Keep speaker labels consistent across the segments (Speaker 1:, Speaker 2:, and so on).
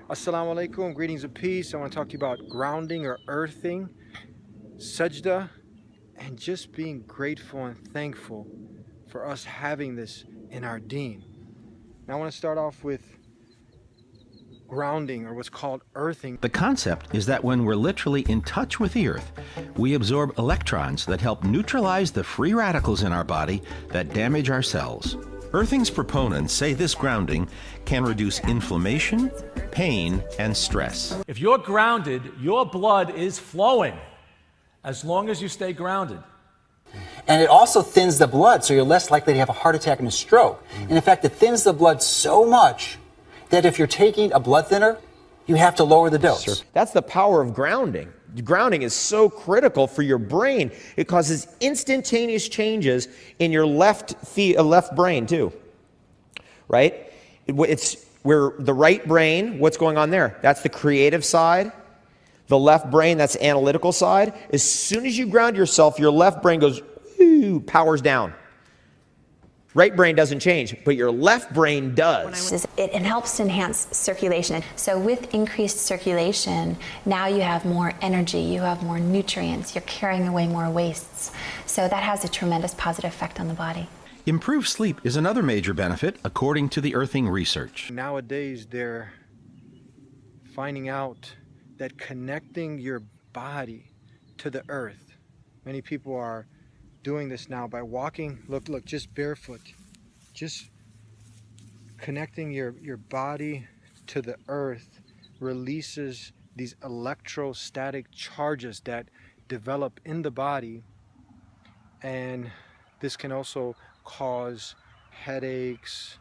Speaker 1: Assalamu alaikum, greetings of peace. I want to talk to you about grounding or earthing, sajda, and just being grateful and thankful for us having this in our deen. Now I want to start off with grounding, or what's called earthing.
Speaker 2: The concept is that when we're literally in touch with the earth, we absorb electrons that help neutralize the free radicals in our body that damage our cells. Earthing's proponents say this grounding can reduce inflammation, pain, and stress.
Speaker 3: If you're grounded, your blood is flowing as long as you stay grounded.
Speaker 4: And it also thins the blood, so you're less likely to have a heart attack and a stroke. And in fact, it thins the blood so much that if you're taking a blood thinner, you have to lower the dose.
Speaker 5: Sure. That's the power of grounding. Grounding is so critical for your brain. It causes instantaneous changes in your left brain too, right? It's where the right brain, what's going on there? That's the creative side. The left brain, that's the analytical side. As soon as you ground yourself, your left brain goes, whoo, powers down. Right brain doesn't change, but your left brain does.
Speaker 6: It helps enhance circulation. So with increased circulation, now you have more energy, you have more nutrients, you're carrying away more wastes. So that has a tremendous positive effect on the body.
Speaker 2: Improved sleep is another major benefit, according to the earthing research.
Speaker 1: Nowadays, they're finding out that connecting your body to the earth, many people are doing this now by walking, look, just barefoot, just connecting your body to the earth releases these electrostatic charges that develop in the body, and this can also cause headaches,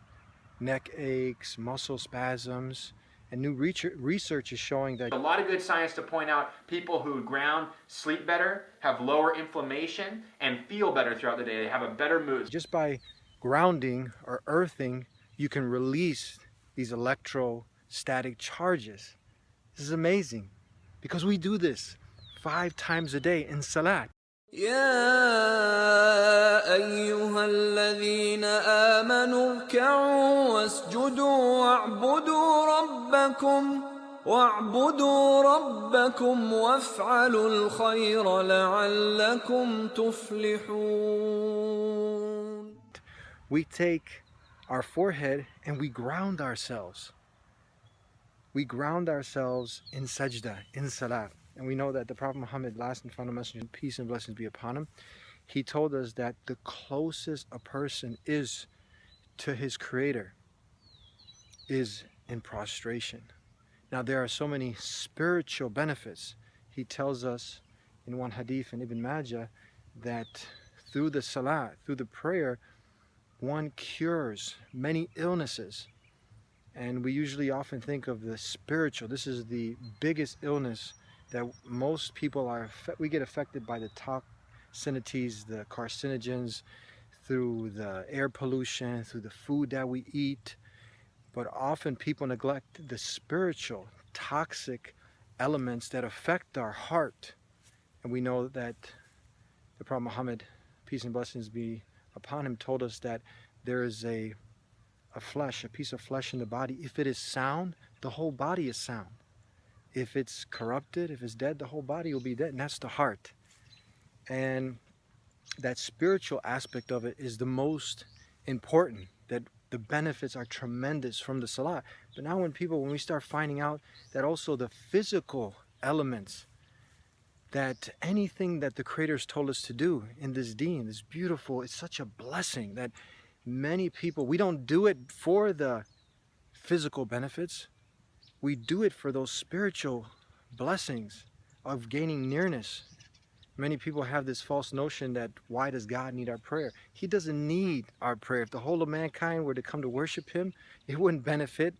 Speaker 1: neck aches, muscle spasms. And new research is showing that
Speaker 7: a lot of good science to point out people who ground sleep better, have lower inflammation, and feel better throughout the day. They have a better mood.
Speaker 1: Just by grounding or earthing, you can release these electrostatic charges. This is amazing because we do this 5 times a day in Salat.
Speaker 8: يا أيها الذين آمنوا اركعوا واسجدوا واعبدوا ربكم وافعلوا الخير لعلكم تفلحون.
Speaker 1: We take our forehead and we ground ourselves. We ground ourselves in sajda, in salat. And we know that the Prophet Muhammad, last and final messenger, peace and blessings be upon him, he told us that the closest a person is to his Creator is in prostration. Now there are so many spiritual benefits. He tells us in one hadith in Ibn Majah that through the salat, through the prayer, one cures many illnesses. And we usually often think of the spiritual. This is the biggest illness that most people we get affected by the toxicities, the carcinogens, through the air pollution, through the food that we eat. But often people neglect the spiritual, toxic elements that affect our heart. And we know that the Prophet Muhammad, peace and blessings be upon him, told us that there is a piece of flesh in the body. If it is sound, the whole body is sound. If it's corrupted, if it's dead, the whole body will be dead, and that's the heart. And that spiritual aspect of it is the most important, that the benefits are tremendous from the salah. But now when we start finding out that also the physical elements, that anything that the Creator's told us to do in this deen is beautiful, it's such a blessing that many people, we don't do it for the physical benefits. We do it for those spiritual blessings of gaining nearness. Many people have this false notion that why does God need our prayer? He doesn't need our prayer. If the whole of mankind were to come to worship Him, it wouldn't benefit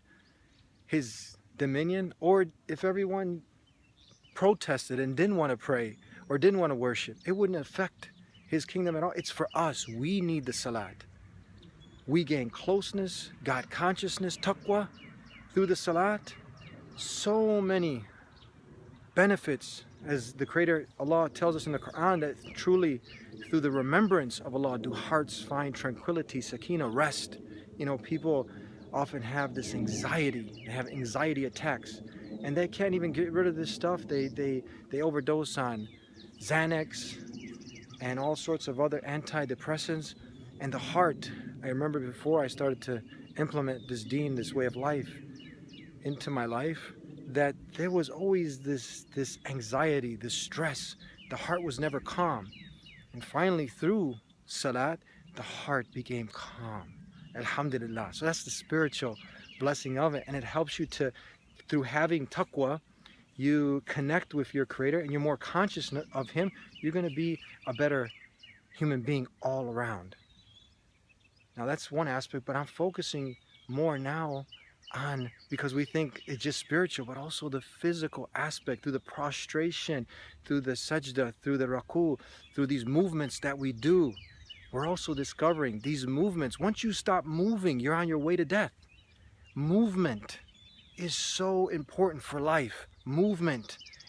Speaker 1: His dominion. Or if everyone protested and didn't want to pray or didn't want to worship, it wouldn't affect His kingdom at all. It's for us. We need the salat. We gain closeness, God consciousness, taqwa through the salat. So many benefits, as the Creator Allah tells us in the Quran, that truly through the remembrance of Allah do hearts find tranquility, sakina, rest. You know, people often have this anxiety. They have anxiety attacks, and they can't even get rid of this stuff. They overdose on Xanax and all sorts of other antidepressants. And the heart, I remember before I started to implement this deen, this way of life into my life, that there was always this anxiety, this stress. The heart was never calm. And finally, through salat, the heart became calm. Alhamdulillah. So that's the spiritual blessing of it. And it helps you to, through having taqwa, you connect with your Creator and you're more conscious of Him. You're going to be a better human being all around. Now that's one aspect, but I'm focusing more now on, because we think it's just spiritual, but also the physical aspect, through the prostration, through the sajda, through the raku, through these movements that we do. We're also discovering these movements. Once you stop moving, you're on your way to death. Movement is so important for life. Movement.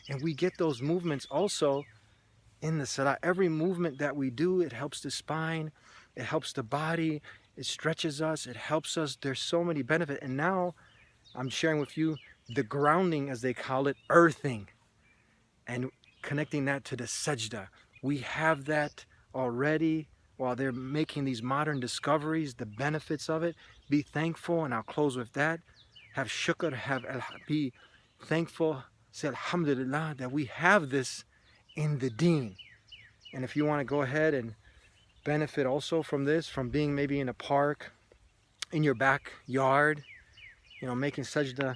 Speaker 1: And we get those movements also in the salah. Every movement that we do, it helps the spine, it helps the body, it stretches us, it helps us. There's so many benefits. And now I'm sharing with you the grounding, as they call it, earthing, and connecting that to the sajda. We have that already while they're making these modern discoveries, the benefits of it. Be thankful, and I'll close with that. Have shukr, be thankful, say alhamdulillah that we have this in the deen. And if you want to go ahead and benefit also from this, from being maybe in a park, in your backyard, making sajda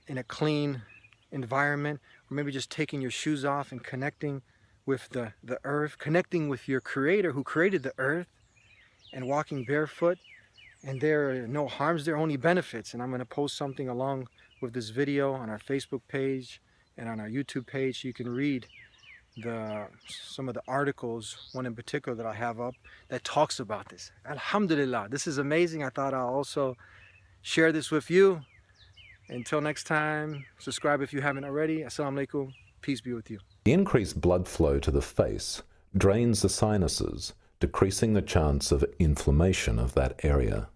Speaker 1: in a clean environment, or maybe just taking your shoes off and connecting with the earth, connecting with your Creator who created the earth, and walking barefoot. And there are no harms, there are only benefits. And I'm going to post something along with this video on our Facebook page and on our YouTube page, so you can read some of the articles, one in particular that I have up, that talks about this. Alhamdulillah, this is amazing. I thought I'll also share this with you. Until next time, subscribe if you haven't already. Assalamu alaikum. Peace be with you.
Speaker 9: The increased blood flow to the face drains the sinuses, decreasing the chance of inflammation of that area.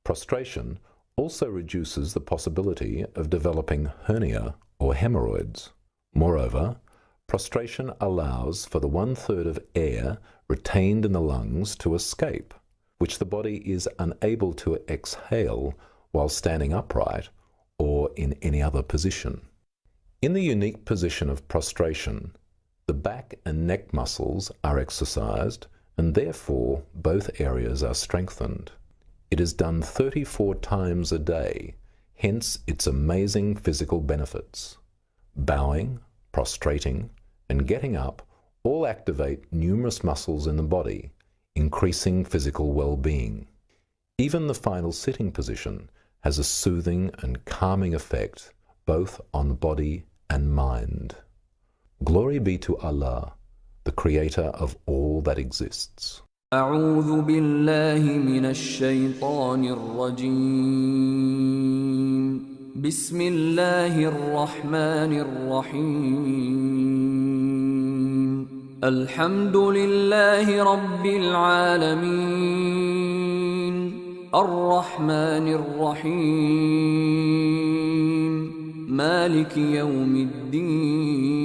Speaker 9: Prostration also reduces the possibility of developing hernia or hemorrhoids. Moreover, prostration allows for the 1/3 of air retained in the lungs to escape, which the body is unable to exhale while standing upright or in any other position. In the unique position of prostration, the back and neck muscles are exercised, and therefore both areas are strengthened. It is done 34 times a day, hence its amazing physical benefits. Bowing, prostrating, and getting up all activate numerous muscles in the body, increasing physical well-being. Even the final sitting position has a soothing and calming effect both on the body and mind. Glory be to Allah, the creator of all that exists.
Speaker 8: أعوذ بالله من الشيطان الرجيم. بسم الله الرحمن الرحيم. الحمد لله رب العالمين. الرحمن الرحيم. مالك يوم الدين.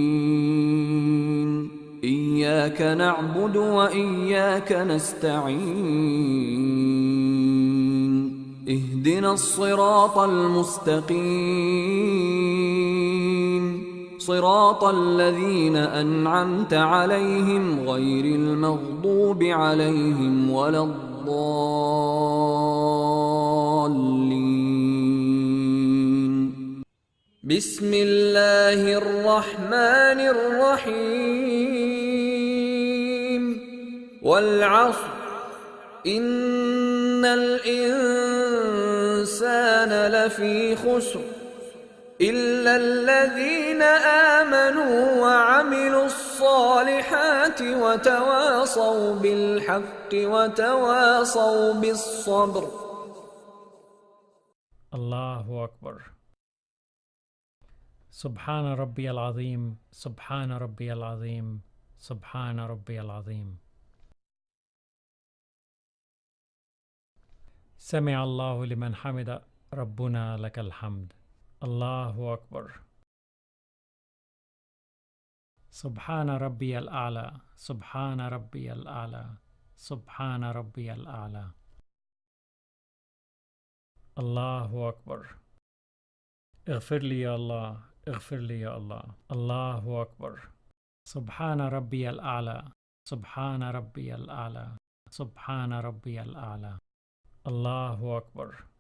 Speaker 8: إياك نعبد وإياك نستعين. اهدنا الصراط المستقيم. صراط الذين أنعمت عليهم غير المغضوب عليهم ولا الضالين. بسم الله الرحمن الرحيم. والعصر إن الإنسان لفي خسر إلا الذين آمنوا وعملوا الصالحات وتواصوا بالحق وتواصوا بالصبر.
Speaker 10: الله أكبر. سبحان ربي العظيم. سبحان ربي العظيم. سبحان ربي العظيم. سمع الله لمن حمد. ربنا لك الحمد. الله أكبر. سبحان ربي الأعلى. سبحان ربي الأعلى. سبحان ربي الأعلى. الله أكبر. اغفر لي يا الله. اغفر لي يا الله. الله أكبر. سبحان ربي الأعلى. سبحان ربي الأعلى. سبحان ربي الأعلى. الله أكبر.